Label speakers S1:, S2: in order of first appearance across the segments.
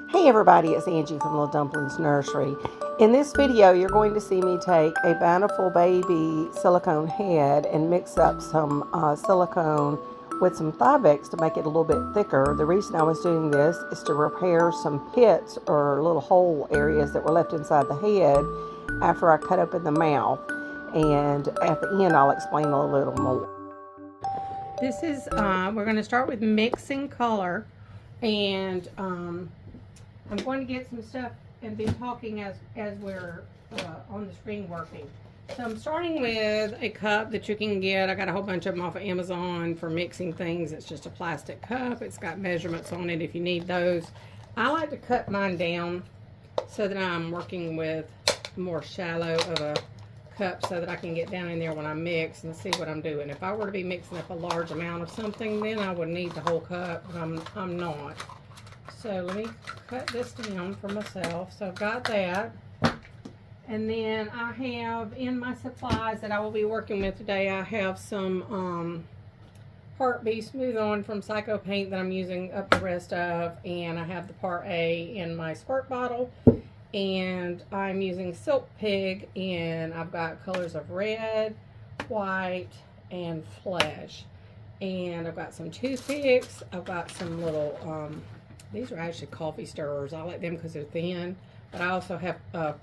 S1: Hey everybody, it's Angie from Little Dumplings Nursery. In this video, you're going to see me take a Bountiful Baby silicone head and mix up some silicone with some Thibex to make it a little bit thicker. The reason I was doing this is to repair some pits or little hole areas that were left inside the head after I cut open the mouth. And at the end, I'll explain a little more. This is, we're going to start with mixing color, and I'm going to get some stuff and be talking as we're on the screen working. So I'm starting with a cup that you can get. I got a whole bunch of them off of Amazon for mixing things. It's just a plastic cup. It's got measurements on it if you need those. I like to cut mine down so that I'm working with more shallow of a cup so that I can get down in there when I mix and see what I'm doing. If I were to be mixing up a large amount of something, then I would need the whole cup, but I'm not. So let me cut this down for myself. So I've got that. And then I have in my supplies that I will be working with today, I have some Part B Smooth On from Psycho Paint that I'm using up the rest of. And I have the Part A in my squirt bottle. And I'm using Silk Pig, and I've got colors of red, white, and flesh. And I've got some toothpicks. I've got some little... these are actually coffee stirrers. I like them because they're thin. But I also have the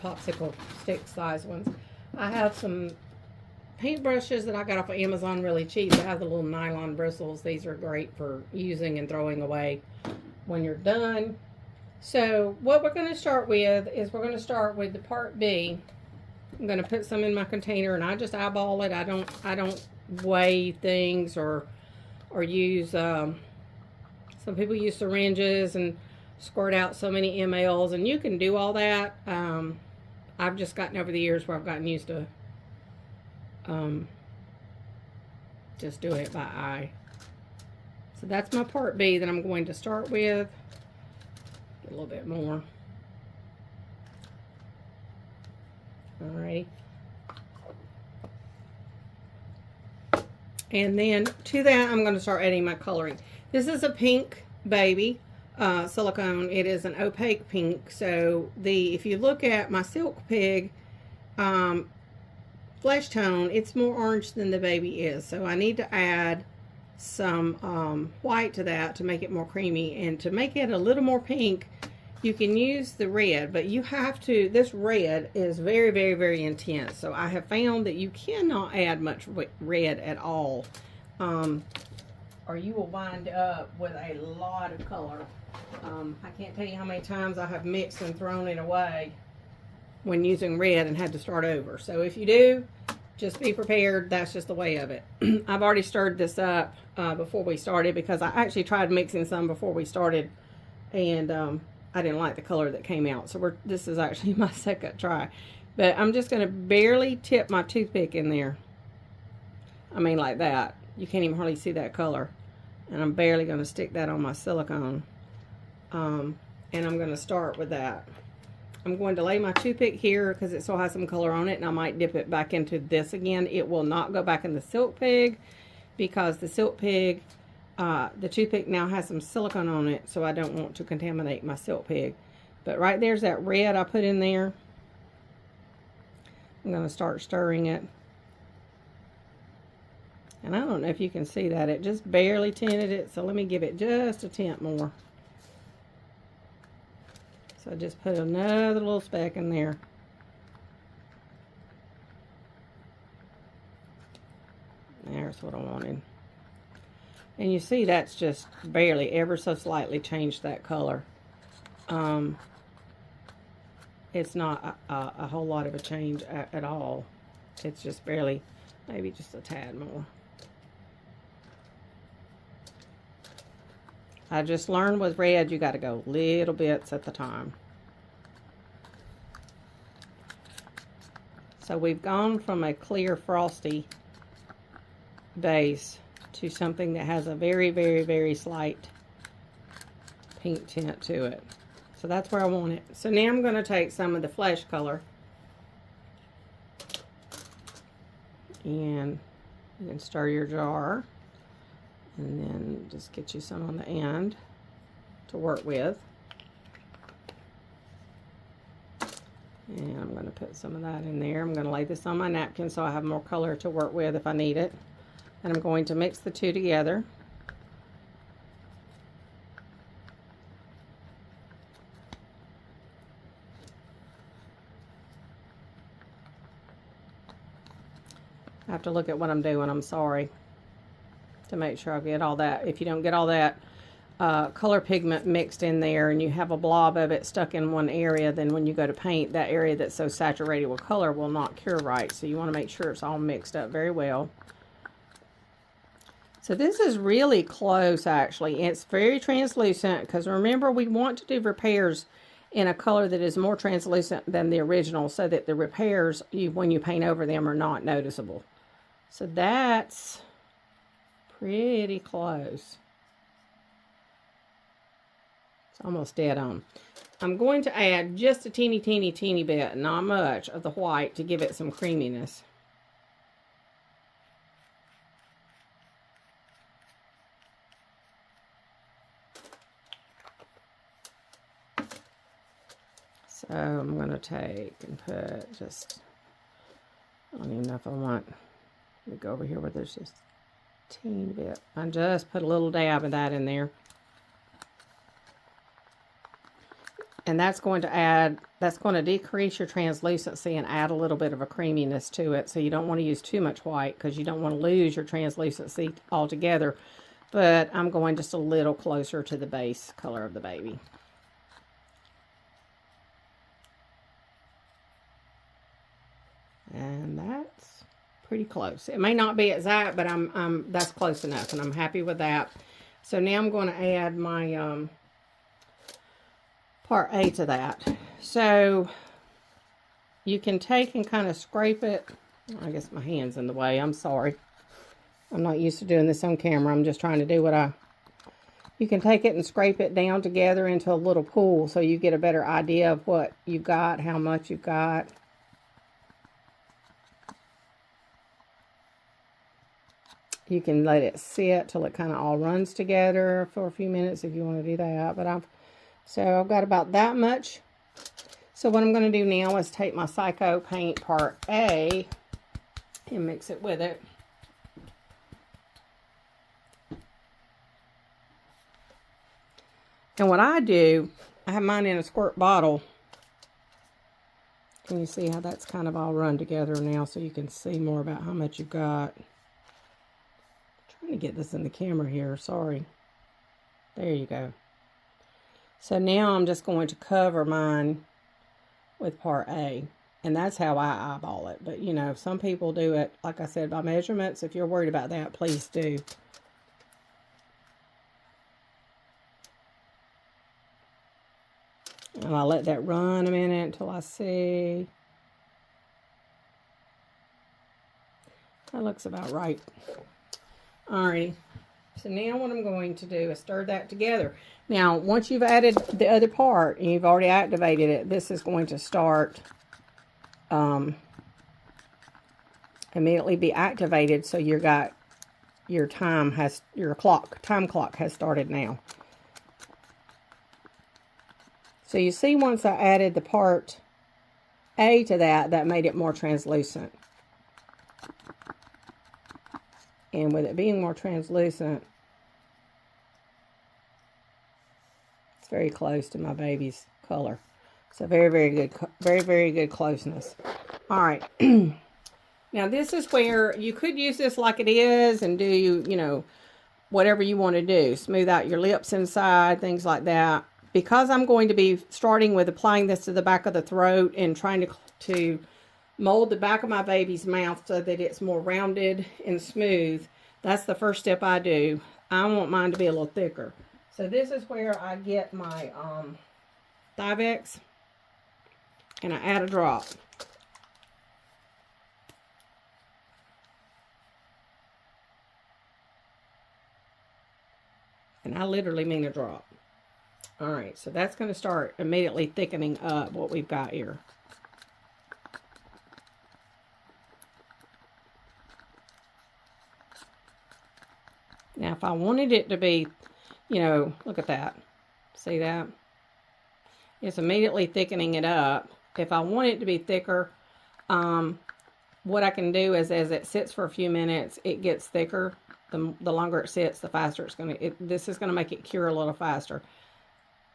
S1: popsicle stick size ones. I have some paintbrushes that I got off of Amazon really cheap. They have the little nylon bristles. These are great for using and throwing away when you're done. So what we're going to start with is we're going to start with the Part B. I'm going to put some in my container, and I just eyeball it. I don't weigh things or use... some people use syringes and squirt out so many mLs, and you can do all that. I've just gotten over the years where I've gotten used to just doing it by eye. So that's my Part B that I'm going to start with. Get a little bit more. Alrighty. And then to that, I'm going to start adding my coloring. This is a pink baby silicone. It is an opaque pink. So if you look at my Silk Pig flesh tone, it's more orange than the baby is. So I need to add some white to that to make it more creamy. And to make it a little more pink, you can use the red, but you have to, this red is very, very, very intense. So I have found that you cannot add much red at all. Or you will wind up with a lot of color. I can't tell you how many times I have mixed and thrown it away when using red and had to start over. So if you do, just be prepared. That's just the way of it. I've already stirred this up before we started because I actually tried mixing some before we started, and I didn't like the color that came out. So this is actually my second try. But I'm just going to barely tip my toothpick in there. I mean, like that. You can't even hardly see that color. And I'm barely going to stick that on my silicone. And I'm going to start with that. I'm going to lay my toothpick here because it still has some color on it. And I might dip it back into this again. It will not go back in the Silk Pig because the Silk Pig, the toothpick now has some silicone on it. So I don't want to contaminate my Silk Pig. But right there's that red I put in there. I'm going to start stirring it. And I don't know if you can see that. It just barely tinted it. So let me give it just a tint more. So I just put another little speck in there. There's what I wanted. And you see that's just barely, ever so slightly changed that color. It's not a whole lot of a change at all. It's just barely, maybe just a tad more. I just learned with red, you got to go little bits at the time. So we've gone from a clear frosty base to something that has a very, very, very slight pink tint to it. So that's where I want it. So now I'm going to take some of the flesh color. And you can stir your jar. And then just get you some on the end to work with. And I'm going to put some of that in there. I'm going to lay this on my napkin so I have more color to work with if I need it. And I'm going to mix the two together. I have to look at what I'm doing, I'm sorry, to make sure I get all that. If you don't get all that color pigment mixed in there and you have a blob of it stuck in one area, then when you go to paint, that area that's so saturated with color will not cure right. So you want to make sure it's all mixed up very well. So this is really close, actually. It's very translucent because remember, we want to do repairs in a color that is more translucent than the original so that the repairs, when you paint over them, are not noticeable. So that's pretty close. It's almost dead on. I'm going to add just a teeny bit, not much, of the white to give it some creaminess. So I'm going to take and put just, I don't even know if I want, let me go over here where there's just a teeny bit. I just put a little dab of that in there. And that's going to decrease your translucency and add a little bit of a creaminess to it. So you don't want to use too much white because you don't want to lose your translucency altogether. But I'm going just a little closer to the base color of the baby. And that's pretty close. It may not be exact, but that's close enough, and I'm happy with that. So now I'm going to add my part A to that. So you can take and kind of scrape it. I guess my hand's in the way. I'm sorry. I'm not used to doing this on camera. I'm just trying to do what you can take it and scrape it down together into a little pool so you get a better idea of what you've got, how much you've got. You can let it sit till it kind of all runs together for a few minutes if you want to do that. But I've got about that much. So what I'm going to do now is take my Psycho Paint Part A and mix it with it. And what I do, I have mine in a squirt bottle. Can you see how that's kind of all run together now so you can see more about how much you've got? To get this in the camera here, sorry. There you go. So now I'm just going to cover mine with part A, and that's how I eyeball it. But you know, some people do it, like I said, by measurements. If you're worried about that, please do. And I'll let that run a minute until I see. That looks about right. Alrighty, so now what I'm going to do is stir that together. Now, once you've added the other part and you've already activated it, this is going to start immediately be activated. So your time clock has started now. So you see, once I added the part A to that made it more translucent. And with it being more translucent, it's very close to my baby's color. So very, very good closeness. All right. Now this is where you could use this like it is and do, you know, whatever you want to do. Smooth out your lips inside, things like that. Because I'm going to be starting with applying this to the back of the throat and trying to mold the back of my baby's mouth so that it's more rounded and smooth. That's the first step I do. I want mine to be a little thicker. So this is where I get my Thivex and I add a drop. And I literally mean a drop. Alright, so that's going to start immediately thickening up what we've got here. Now, if I wanted it to be, you know, look at that. See that? It's immediately thickening it up. if I want it to be thicker, what I can do is as it sits for a few minutes, it gets thicker. The longer it sits, the faster it's going to, this is going to make it cure a little faster.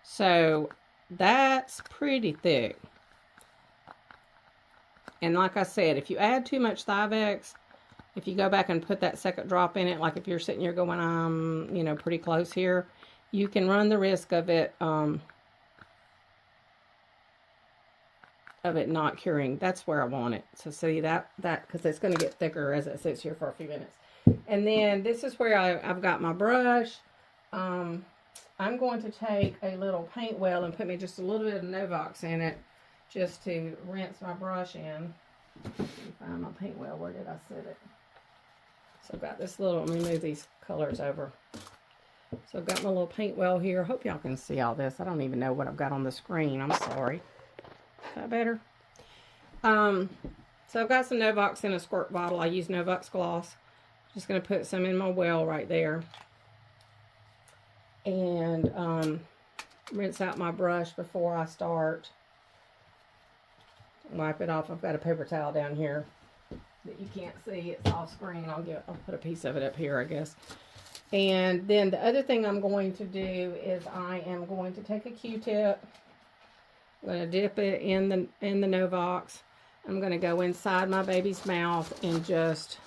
S1: So that's pretty thick. And like I said, if you add too much Thivex, if you go back and put that second drop in it, like if you're sitting here going, I'm, you know, pretty close here, you can run the risk of it not curing. That's where I want it. So see that because it's going to get thicker as it sits here for a few minutes. And then this is where I've got my brush. I'm going to take a little paint well and put me just a little bit of Novox in it, just to rinse my brush in. Let me find my paint well. Where did I set it? So I've got this little, let me move these colors over. So I've got my little paint well here. Hope y'all can see all this. I don't even know what I've got on the screen. I'm sorry. Is that better? So I've got some Novox in a squirt bottle. I use Novox gloss. Just going to put some in my well right there. And rinse out my brush before I start. Wipe it off. I've got a paper towel down here that you can't see. It's off screen. I'll put a piece of it up here, I guess. And then the other thing I'm going to do is I am going to take a Q-tip. I'm going to dip it in the Novox. I'm going to go inside my baby's mouth and just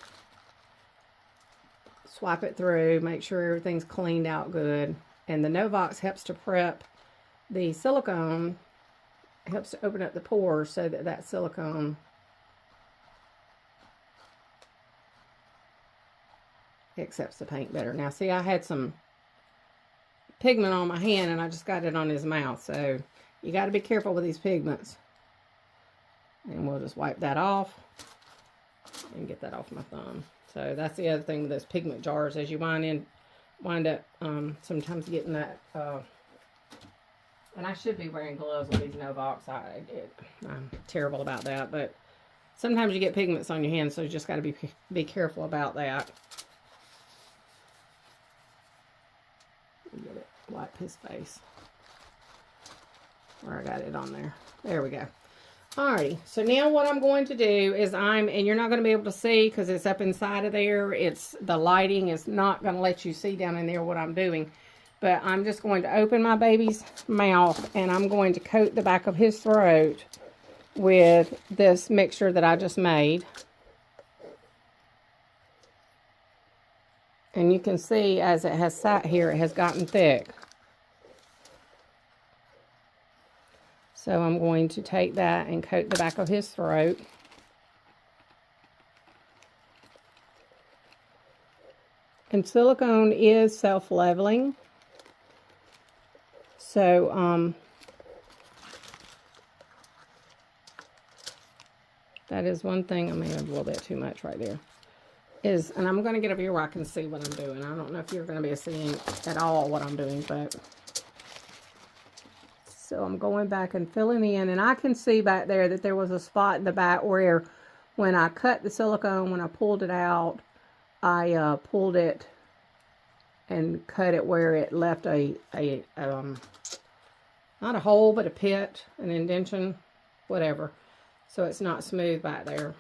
S1: swipe it through, make sure everything's cleaned out good. And the Novox helps to prep the silicone, helps to open up the pores so that that silicone accepts the paint better. Now see, I had some pigment on my hand and I just got it on his mouth, so you got to be careful with these pigments. And we'll just wipe that off and get that off my thumb. So that's the other thing with those pigment jars, as you wind up sometimes getting that, and I should be wearing gloves with these Novox. I'm terrible about that, but sometimes you get pigments on your hands, so you just got to be careful about that. Get it, wipe his face. Where I got it on there. There we go. Alrighty, so now what I'm going to do is and you're not going to be able to see because it's up inside of there. The lighting is not going to let you see down in there what I'm doing. But I'm just going to open my baby's mouth and I'm going to coat the back of his throat with this mixture that I just made. And you can see as it has sat here, it has gotten thick. So I'm going to take that and coat the back of his throat. And silicone is self-leveling. So that is one thing. I may have a little bit too much right there. And I'm going to get over here where I can see what I'm doing. I don't know if you're going to be seeing at all what I'm doing, but... So I'm going back and filling in, and I can see back there that there was a spot in the back where when I cut the silicone, when I pulled it out, I pulled it and cut it where it left not a hole, but a pit, an indentation, whatever. So it's not smooth back there.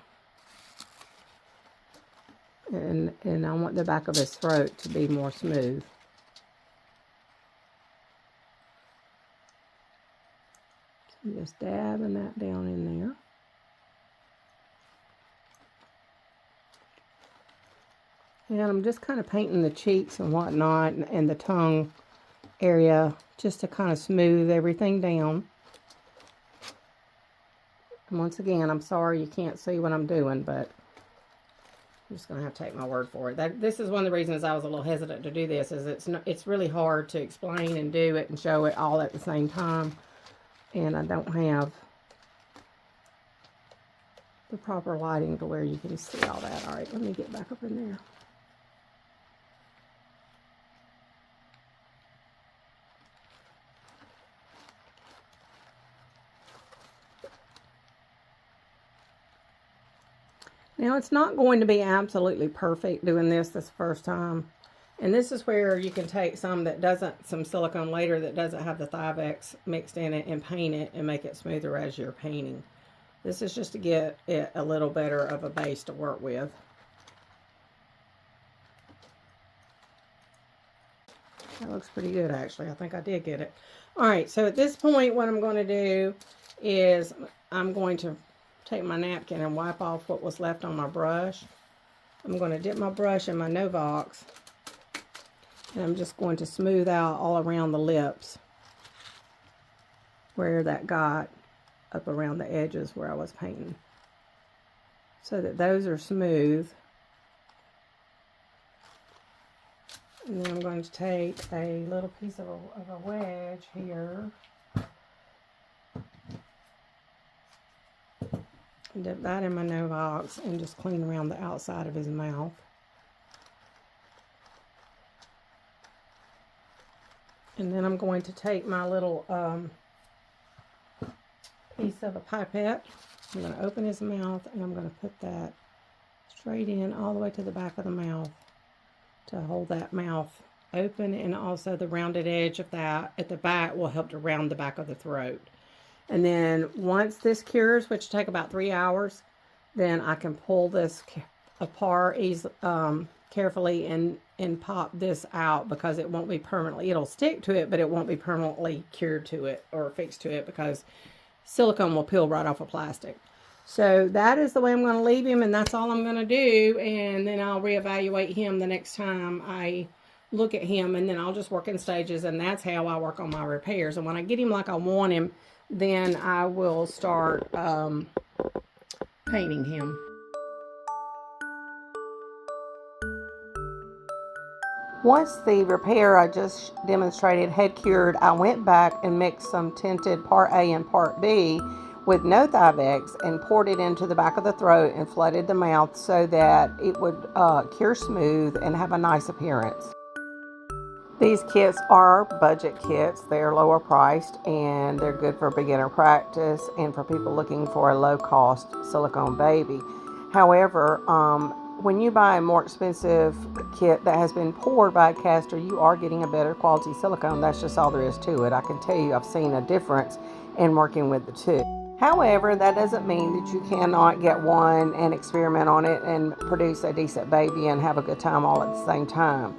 S1: And I want the back of his throat to be more smooth. Just dabbing that down in there. And I'm just kind of painting the cheeks and whatnot and the tongue area just to kind of smooth everything down. And once again, I'm sorry you can't see what I'm doing, but I'm just going to have to take my word for it. This is one of the reasons I was a little hesitant to do this, is it's really hard to explain and do it and show it all at the same time. And I don't have the proper lighting to where you can see all that. All right, let me get back up in there. Now, it's not going to be absolutely perfect doing this first time. And this is where you can take some silicone later that doesn't have the Thivex mixed in it and paint it and make it smoother as you're painting. This is just to get it a little better of a base to work with. That looks pretty good, actually. I think I did get it. All right, so at this point, what I'm going to do is I'm going to take my napkin and wipe off what was left on my brush. I'm going to dip my brush in my Novox, and I'm just going to smooth out all around the lips where that got up around the edges where I was painting, so that those are smooth. And then I'm going to take a little piece of a wedge here and dip that in my Novox and just clean around the outside of his mouth. And then I'm going to take my little piece of a pipette. I'm going to open his mouth and I'm going to put that straight in all the way to the back of the mouth to hold that mouth open, and also the rounded edge of that at the back will help to round the back of the throat. And then once this cures, which will take about 3 hours, then I can pull this apart carefully and pop this out, because it won't be permanently, it'll stick to it, but it won't be permanently cured to it or fixed to it, because silicone will peel right off of plastic. So that is the way I'm going to leave him, and that's all I'm going to do. And then I'll reevaluate him the next time I look at him, and then I'll just work in stages, and that's how I work on my repairs. And when I get him like I want him, then I will start painting him. Once the repair I just demonstrated had cured, I went back and mixed some tinted Part A and Part B with no Thivex and poured it into the back of the throat and flooded the mouth so that it would cure smooth and have a nice appearance. These kits are budget kits. They're lower priced and they're good for beginner practice and for people looking for a low-cost silicone baby. However, when you buy a more expensive kit that has been poured by a caster, you are getting a better quality silicone. That's just all there is to it. I can tell you I've seen a difference in working with the two. However, that doesn't mean that you cannot get one and experiment on it and produce a decent baby and have a good time all at the same time.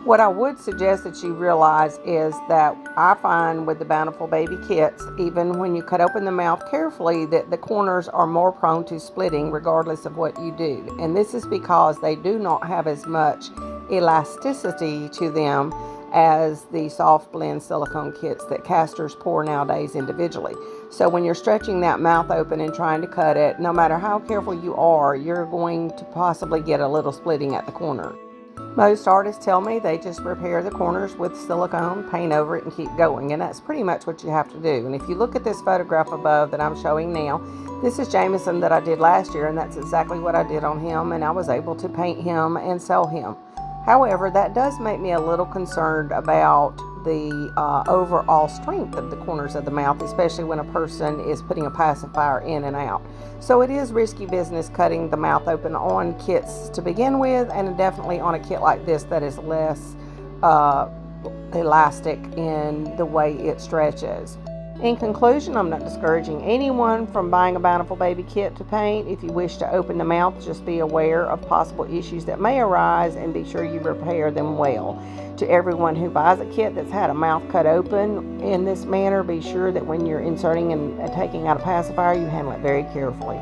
S1: What I would suggest that you realize is that I find with the Bountiful Baby kits, even when you cut open the mouth carefully, that the corners are more prone to splitting regardless of what you do. And this is because they do not have as much elasticity to them as the soft blend silicone kits that casters pour nowadays individually. So when you're stretching that mouth open and trying to cut it, no matter how careful you are, you're going to possibly get a little splitting at the corner. Most artists tell me they just repair the corners with silicone, paint over it, and keep going, and that's pretty much what you have to do. And if you look at this photograph above that I'm showing now, this is Jameson that I did last year, and that's exactly what I did on him, and I was able to paint him and sell him. However, that does make me a little concerned about the overall strength of the corners of the mouth, especially when a person is putting a pacifier in and out. So it is risky business cutting the mouth open on kits to begin with, and definitely on a kit like this that is less elastic in the way it stretches. In conclusion, I'm not discouraging anyone from buying a Bountiful Baby kit to paint. If you wish to open the mouth, just be aware of possible issues that may arise and be sure you repair them well. To everyone who buys a kit that's had a mouth cut open in this manner, be sure that when you're inserting and taking out a pacifier, you handle it very carefully.